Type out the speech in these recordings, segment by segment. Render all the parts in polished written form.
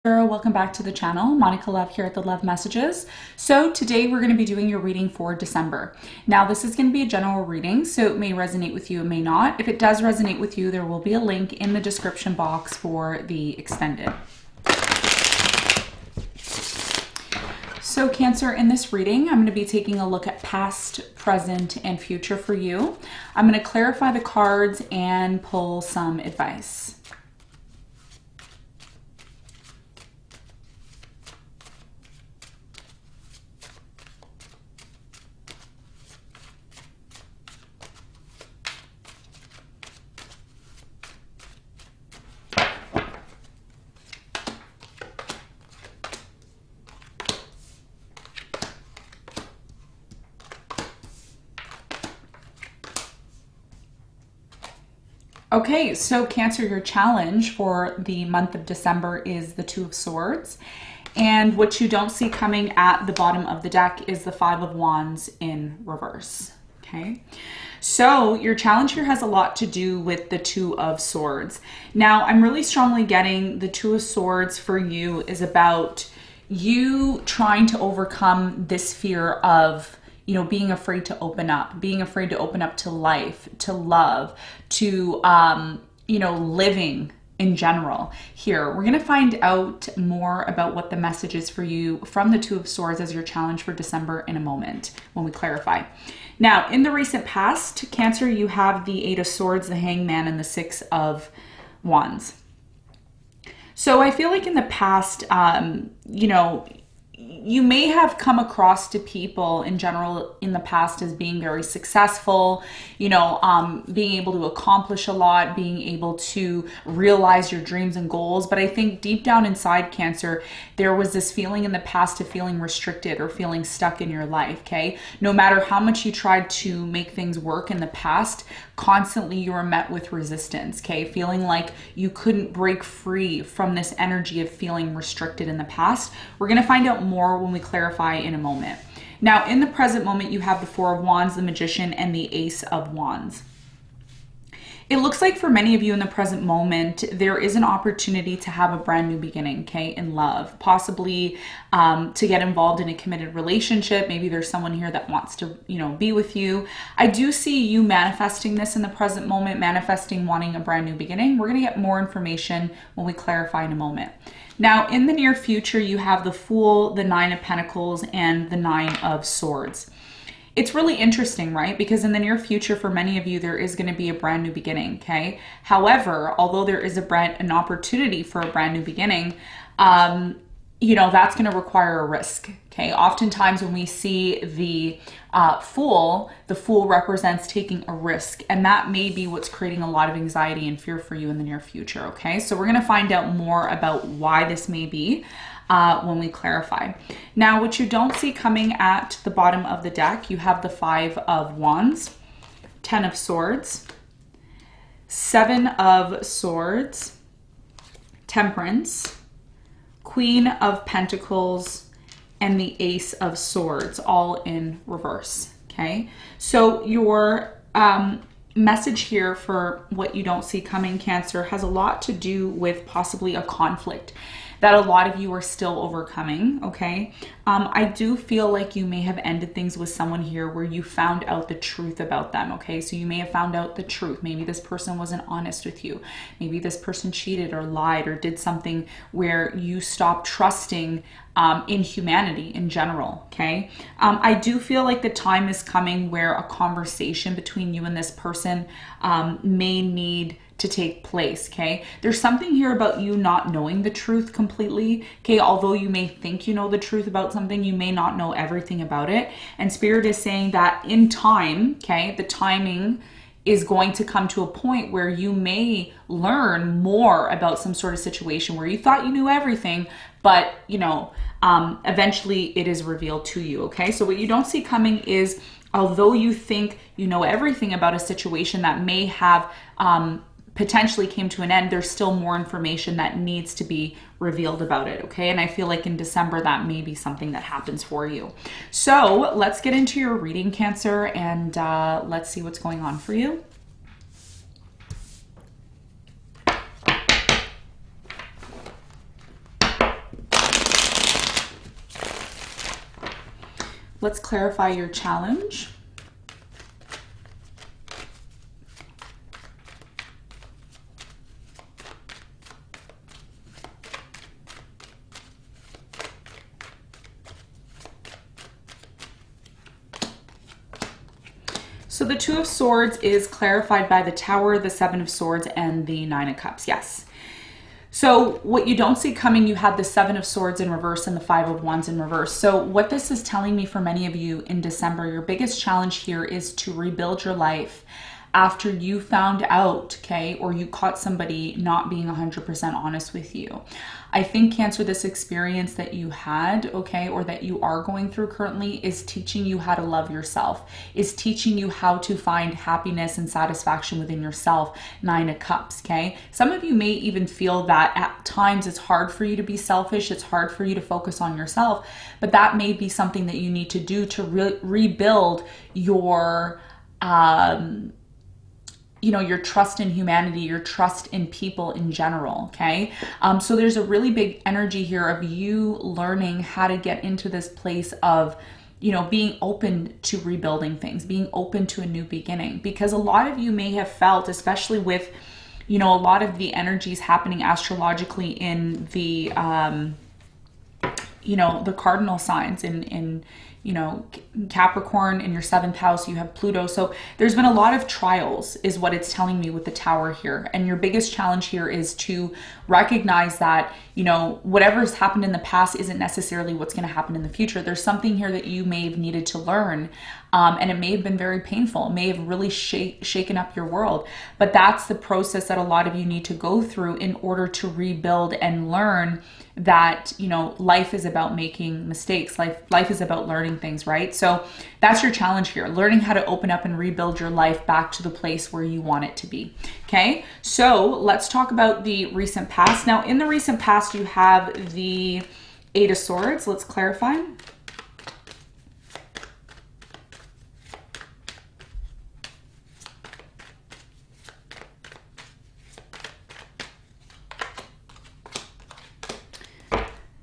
Welcome back to the channel. Monica Love here at the Love Messages. So today we're going to be doing your reading for December. Now this is going to be a general reading, so it may resonate with you, it may not. If it does resonate with you, there will be a link in the description box for the extended. So Cancer, in this reading, I'm going to be taking a look at past, present, and future for you. I'm going to clarify the cards and pull some advice. Okay, so Cancer, your challenge for the month of December is the Two of Swords. And what you don't see coming at the bottom of the deck is the Five of Wands in reverse. Okay, so your challenge here has a lot to do with the Two of Swords. Now, I'm really strongly getting the Two of Swords for you is about you trying to overcome this fear of being afraid to open up to life, to love, to, living in general. Here, we're going to find out more about what the message is for you from the Two of Swords as your challenge for December in a moment when we clarify. Now, in the recent past, Cancer, you have the Eight of Swords, the Hangman, and the Six of Wands. So I feel like in the past, you may have come across to people in general in the past as being very successful, being able to accomplish a lot, being able to realize your dreams and goals. But I think deep down inside, Cancer, there was this feeling in the past of feeling restricted or feeling stuck in your life, okay? No matter how much you tried to make things work in the past, constantly you were met with resistance, okay? Feeling like you couldn't break free from this energy of feeling restricted in the past. We're going to find out more when we clarify in a moment. Now, in the present moment, you have the Four of Wands, the Magician, and the Ace of Wands. It looks like for many of you in the present moment, there is an opportunity to have a brand new beginning, okay, in love, possibly to get involved in a committed relationship. Maybe there's someone here that wants to, be with you. I do see you manifesting this in the present moment, manifesting wanting a brand new beginning. We're going to get more information when we clarify in a moment. Now, in the near future, you have the Fool, the Nine of Pentacles, and the Nine of Swords. It's really interesting, right? Because in the near future, for many of you, there is going to be a brand new beginning, okay? However, although there is an opportunity for a brand new beginning, that's going to require a risk, okay? Oftentimes when we see the Fool represents taking a risk, and that may be what's creating a lot of anxiety and fear for you in the near future, okay? So we're going to find out more about why this may be when we clarify. Now, what you don't see coming at the bottom of the deck, you have the Five of Wands, Ten of Swords, Seven of Swords, Temperance, Queen of Pentacles, and the Ace of Swords, all in reverse, okay? So your message here for what you don't see coming, Cancer, has a lot to do with possibly a conflict that a lot of you are still overcoming, okay? I do feel like you may have ended things with someone here where you found out the truth about them, okay? So you may have found out the truth. Maybe this person wasn't honest with you. Maybe this person cheated or lied or did something where you stopped trusting in humanity in general, okay? I do feel like the time is coming where a conversation between you and this person may need to take place, okay? There's something here about you not knowing the truth completely, okay? Although you may think you know the truth about something, you may not know everything about it. And Spirit is saying that in time, okay, the timing is going to come to a point where you may learn more about some sort of situation where you thought you knew everything, but eventually it is revealed to you, okay? So what you don't see coming is, although you think you know everything about a situation that may have potentially came to an end, there's still more information that needs to be revealed about it, okay? And I feel like in December, that may be something that happens for you. So let's get into your reading, Cancer, and let's see what's going on for you. Let's clarify your challenge. So the Two of Swords is clarified by the Tower, the Seven of Swords, and the Nine of Cups. Yes. So what you don't see coming, you had the Seven of Swords in reverse and the Five of Wands in reverse. So what this is telling me for many of you in December, your biggest challenge here is to rebuild your life after you found out, okay, or you caught somebody not being 100% honest with you. I think, Cancer, this experience that you had, okay, or that you are going through currently is teaching you how to love yourself, is teaching you how to find happiness and satisfaction within yourself. Nine of Cups, okay? Some of you may even feel that at times it's hard for you to be selfish, it's hard for you to focus on yourself, but that may be something that you need to do to rebuild your you know, your trust in humanity, your trust in people in general, okay? So there's a really big energy here of you learning how to get into this place of, you know, being open to rebuilding things, being open to a new beginning. Because a lot of you may have felt, especially with, you know, a lot of the energies happening astrologically in the, you know, the cardinal signs in you know, Capricorn, in your 7th house, you have Pluto. So there's been a lot of trials is what it's telling me with the Tower here. And your biggest challenge here is to recognize that, you know, whatever has happened in the past isn't necessarily what's going to happen in the future. There's something here that you may have needed to learn. And it may have been very painful. It may have really shaken up your world. But that's the process that a lot of you need to go through in order to rebuild and learn that, you know, life is about making mistakes. Life is about learning things, right? So that's your challenge here, learning how to open up and rebuild your life back to the place where you want it to be. Okay, so let's talk about the recent past. Now, in the recent past, you have the Eight of Swords. Let's clarify.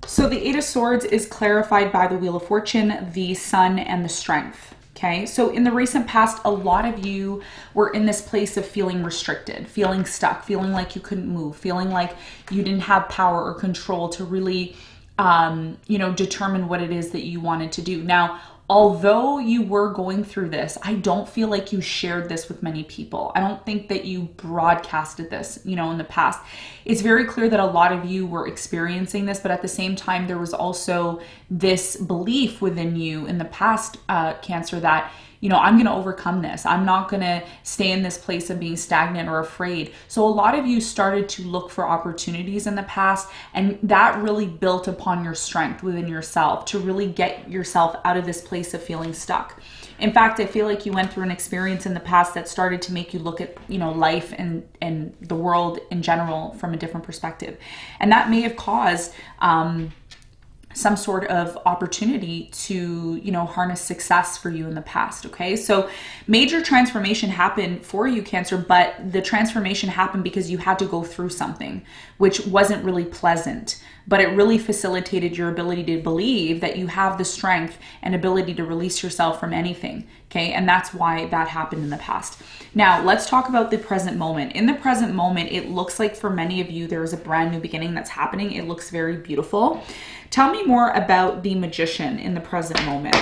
So the Eight of Swords is clarified by the Wheel of Fortune, the Sun, and the Strength. Okay, so in the recent past, a lot of you were in this place of feeling restricted, feeling stuck, feeling like you couldn't move, feeling like you didn't have power or control to really, you know, determine what it is that you wanted to do. Now, although you were going through this, I don't feel like you shared this with many people. I don't think that you broadcasted this, you know, in the past. It's very clear that a lot of you were experiencing this, but at the same time, there was also this belief within you in the past, Cancer, that, you know, I'm going to overcome this. I'm not going to stay in this place of being stagnant or afraid. So a lot of you started to look for opportunities in the past, and that really built upon your strength within yourself to really get yourself out of this place of feeling stuck. In fact, I feel like you went through an experience in the past that started to make you look at, you know, life and the world in general from a different perspective. And that may have caused, some sort of opportunity to, you know, harness success for you in the past. Okay, so major transformation happened for you, Cancer, but the transformation happened because you had to go through something which wasn't really pleasant, but it really facilitated your ability to believe that you have the strength and ability to release yourself from anything. Okay, and that's why that happened in the past. Now, let's talk about the present moment. In the present moment, it looks like for many of you, there is a brand new beginning that's happening. It looks very beautiful. Tell me more about the Magician in the present moment.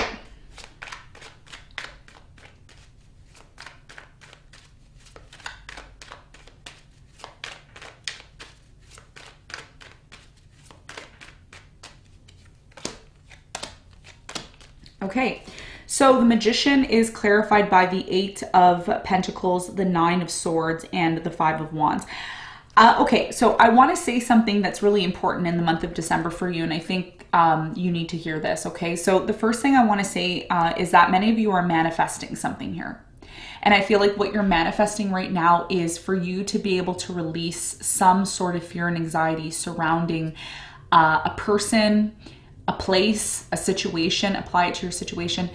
Okay, so the Magician is clarified by the Eight of Pentacles, the Nine of Swords, and the Five of Wands. Okay, so I want to say something that's really important in the month of December for you, and I think you need to hear this, okay? So the first thing I want to say is that many of you are manifesting something here. And I feel like what you're manifesting right now is for you to be able to release some sort of fear and anxiety surrounding a person, a place, a situation, apply it to your situation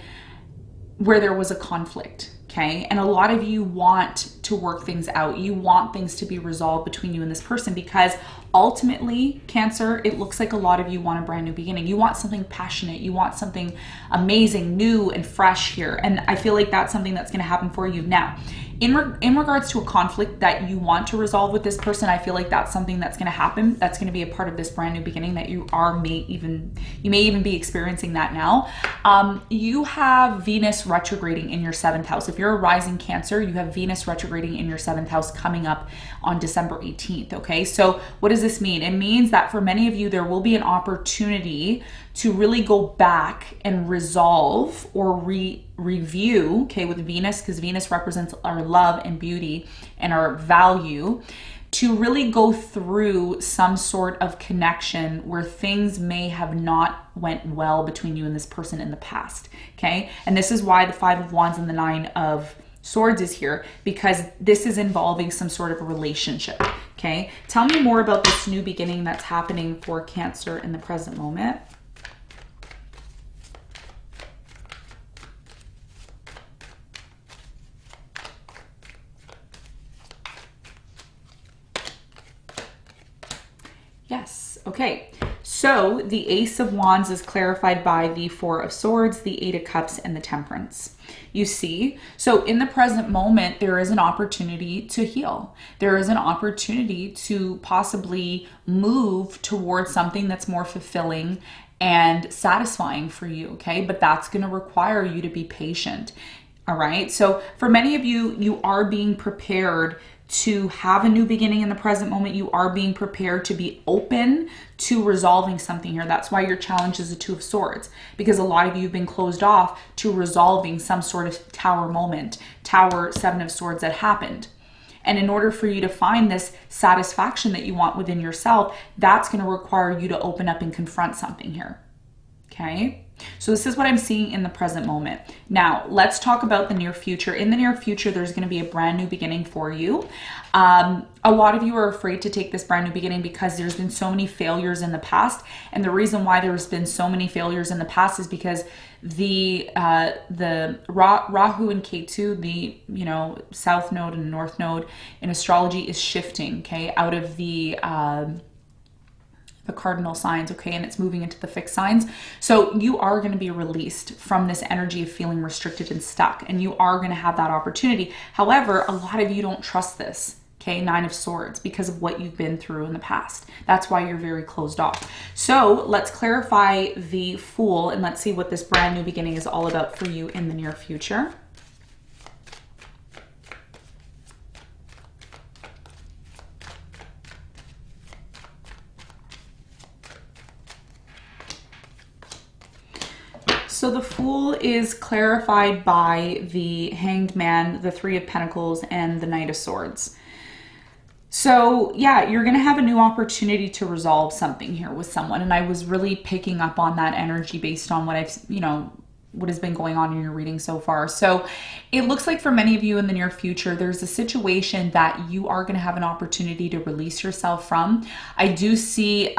where there was a conflict. Okay. And a lot of you want to work things out. You want things to be resolved between you and this person because ultimately, Cancer, it looks like a lot of you want a brand new beginning. You want something passionate. You want something amazing, new and fresh here. And I feel like that's something that's going to happen for you. Now, in regards to a conflict that you want to resolve with this person, I feel like that's something that's going to happen. That's going to be a part of this brand new beginning that you may even be experiencing that now. You have Venus retrograding in your 7th house. If you're a rising Cancer, you have Venus retrograding in your 7th house coming up on December 18th. Okay, so what does this mean? It means that for many of you, there will be an opportunity to really go back and resolve or review, okay, with Venus, because Venus represents our love and beauty and our value, to really go through some sort of connection where things may have not went well between you and this person in the past, okay? And this is why the 5 of Wands and the 9 of Swords is here, because this is involving some sort of a relationship, okay? Tell me more about this new beginning that's happening for Cancer in the present moment. Yes. Okay. So the Ace of Wands is clarified by the 4 of Swords, the 8 of Cups, and the Temperance. You see? So in the present moment, there is an opportunity to heal. There is an opportunity to possibly move towards something that's more fulfilling and satisfying for you, okay? But that's going to require you to be patient. All right. So for many of you, you are being prepared to have a new beginning in the present moment. You are being prepared to be open to resolving something here. That's why your challenge is the 2 of Swords, because a lot of you have been closed off to resolving some sort of Tower moment, Tower, 7 of Swords that happened. And in order for you to find this satisfaction that you want within yourself, that's going to require you to open up and confront something here. Okay. So this is what I'm seeing in the present moment. Now, let's talk about the near future. In the near future, there's going to be a brand new beginning for you. A lot of you are afraid to take this brand new beginning because there's been so many failures in the past. And the reason why there's been so many failures in the past is because the Rahu and Ketu, the, south node and north node in astrology is shifting, okay, out of the cardinal signs, okay, and it's moving into the fixed signs. So you are going to be released from this energy of feeling restricted and stuck, and you are going to have that opportunity. However, a lot of you don't trust this, okay, 9 of Swords, because of what you've been through in the past. That's why you're very closed off. So let's clarify the Fool, and let's see what this brand new beginning is all about for you in the near future. So the Fool is clarified by the Hanged Man, the 3 of Pentacles, and the Knight of Swords. So yeah, you're going to have a new opportunity to resolve something here with someone. And I was really picking up on that energy based on what what has been going on in your reading so far. So it looks like for many of you in the near future, there's a situation that you are going to have an opportunity to release yourself from. I do see,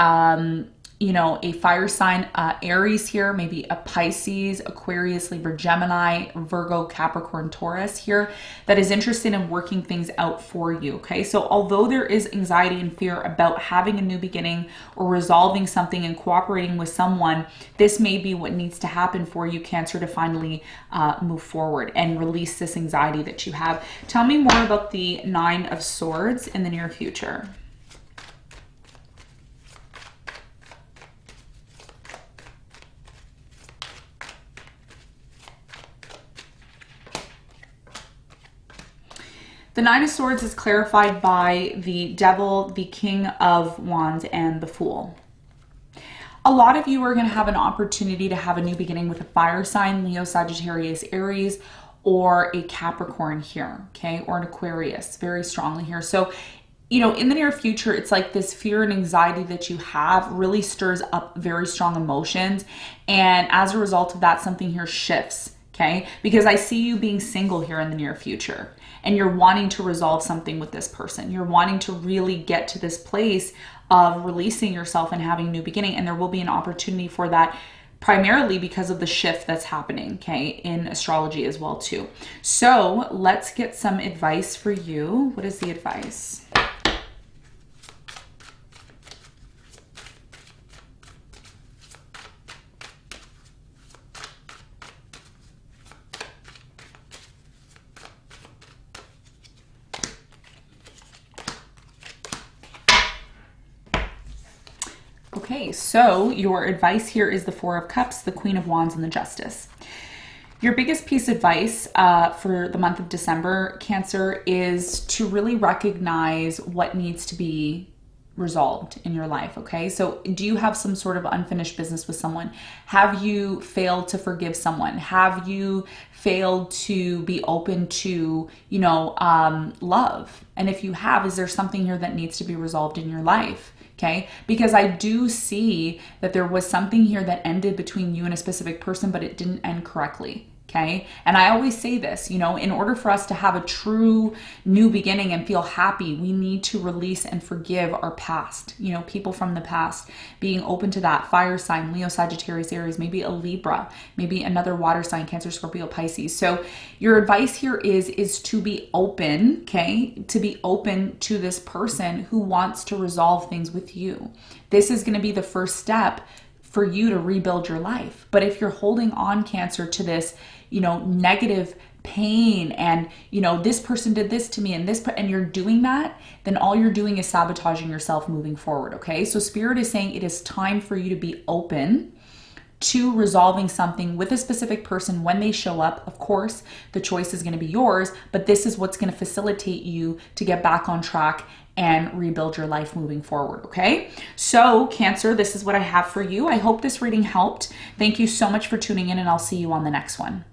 a fire sign, Aries here, maybe a Pisces, Aquarius, Libra, Gemini, Virgo, Capricorn, Taurus here that is interested in working things out for you, okay? So although there is anxiety and fear about having a new beginning or resolving something and cooperating with someone, this may be what needs to happen for you, Cancer, to finally move forward and release this anxiety that you have. Tell me more about the 9 of Swords in the near future. The 9 of Swords is clarified by the Devil, the King of Wands, and the Fool. A lot of you are going to have an opportunity to have a new beginning with a fire sign, Leo, Sagittarius, Aries, or a Capricorn here, okay, or an Aquarius, very strongly here. So, in the near future, it's like this fear and anxiety that you have really stirs up very strong emotions. And as a result of that, something here shifts, okay? Because I see you being single here in the near future. And you're wanting to resolve something with this person. You're wanting to really get to this place of releasing yourself and having a new beginning. And there will be an opportunity for that, primarily because of the shift that's happening, okay, in astrology as well too. So let's get some advice for you. What is the advice? Okay, so your advice here is the Four of Cups, the Queen of Wands, and the Justice. Your biggest piece of advice for the month of December, Cancer, is to really recognize what needs to be resolved in your life, okay? So do you have some sort of unfinished business with someone? Have you failed to forgive someone? Have you failed to be open to, you know, love? And if you have, is there something here that needs to be resolved in your life? Okay, because I do see that there was something here that ended between you and a specific person, but it didn't end correctly. Okay, and I always say this, you know, in order for us to have a true new beginning and feel happy, we need to release and forgive our past, you know, people from the past, being open to that. Fire sign, Leo, Sagittarius, Aries, maybe a Libra, maybe another water sign, Cancer, Scorpio, Pisces. So your advice here is to be open, okay, to be open to this person who wants to resolve things with you. This is going to be the first step for you to rebuild your life. But if you're holding on, Cancer, to this, you know, negative pain and, you know, this person did this to me and you're doing that, then all you're doing is sabotaging yourself moving forward, okay? So Spirit is saying it is time for you to be open to resolving something with a specific person when they show up. Of course, the choice is going to be yours, but this is what's going to facilitate you to get back on track and rebuild your life moving forward, okay? So Cancer, this is what I have for you. I hope this reading helped. Thank you so much for tuning in, and I'll see you on the next one.